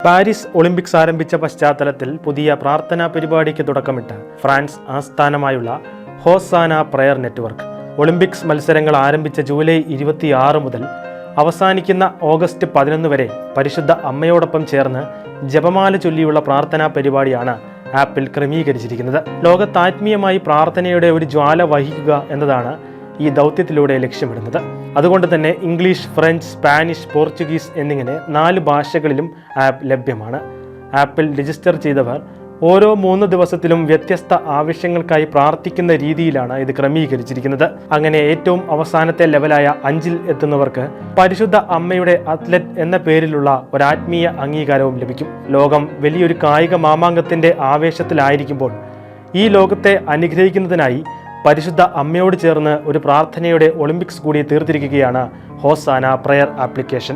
Paris Olympics ആരംഭിച്ച പശ്ചാത്തലത്തിൽ പുതിയ പ്രാർത്ഥനാ പരിപാടിക്ക് തുടക്കമിട്ട് ഫ്രാൻസ് ആസ്ഥാനമായുള്ള ഹോസാന പ്രയർ നെറ്റ്വർക്ക്. ഒളിമ്പിക്സ് മത്സരങ്ങൾ ആരംഭിച്ച ജൂലൈ 26 മുതൽ അവസാനിക്കുന്ന ഓഗസ്റ്റ് 11 വരെ പരിശുദ്ധ അമ്മയോടൊപ്പം ചേർന്ന് ജപമാല ചൊല്ലിയുള്ള പ്രാർത്ഥനാ പരിപാടിയാണ് ആപ്പിൽ ക്രമീകരിച്ചിരിക്കുന്നത്. ലോകത്താത്മീയമായി പ്രാർത്ഥനയുടെ ഒരു ജ്വാല വഹിക്കുക എന്നതാണ് ഈ ദൗത്യത്തിലൂടെ ലക്ഷ്യമിടുന്നത്. അതുകൊണ്ട് തന്നെ ഇംഗ്ലീഷ്, ഫ്രഞ്ച്, സ്പാനിഷ്, പോർച്ചുഗീസ് എന്നിങ്ങനെ 4 ഭാഷകളിലും ആപ്പ് ലഭ്യമാണ്. ആപ്പിൽ രജിസ്റ്റർ ചെയ്തവർ ഓരോ 3 ദിവസത്തിലും വ്യത്യസ്ത ആവശ്യങ്ങൾക്കായി പ്രാർത്ഥിക്കുന്ന രീതിയിലാണ് ഇത് ക്രമീകരിച്ചിരിക്കുന്നത്. അങ്ങനെ ഏറ്റവും അവസാനത്തെ ലെവലായ 5-ൽ എത്തുന്നവർക്ക് പരിശുദ്ധ അമ്മയുടെ അത്ലറ്റ് എന്ന പേരിലുള്ള ഒരു ആത്മീയ അംഗീകാരവും ലഭിക്കും. ലോകം വലിയൊരു കായിക മാമാങ്കത്തിന്റെ ആവേശത്തിലായിരിക്കുമ്പോൾ ഈ ലോകത്തെ അനുഗ്രഹിക്കുന്നതിനായി പരിശുദ്ധ അമ്മയോട് ചേർന്ന് ഒരു പ്രാർത്ഥനയുടെ ഒളിമ്പിക്സ് കൂടി തീർത്തിരിക്കുകയാണ് ഹോസാന പ്രയർ ആപ്ലിക്കേഷൻ.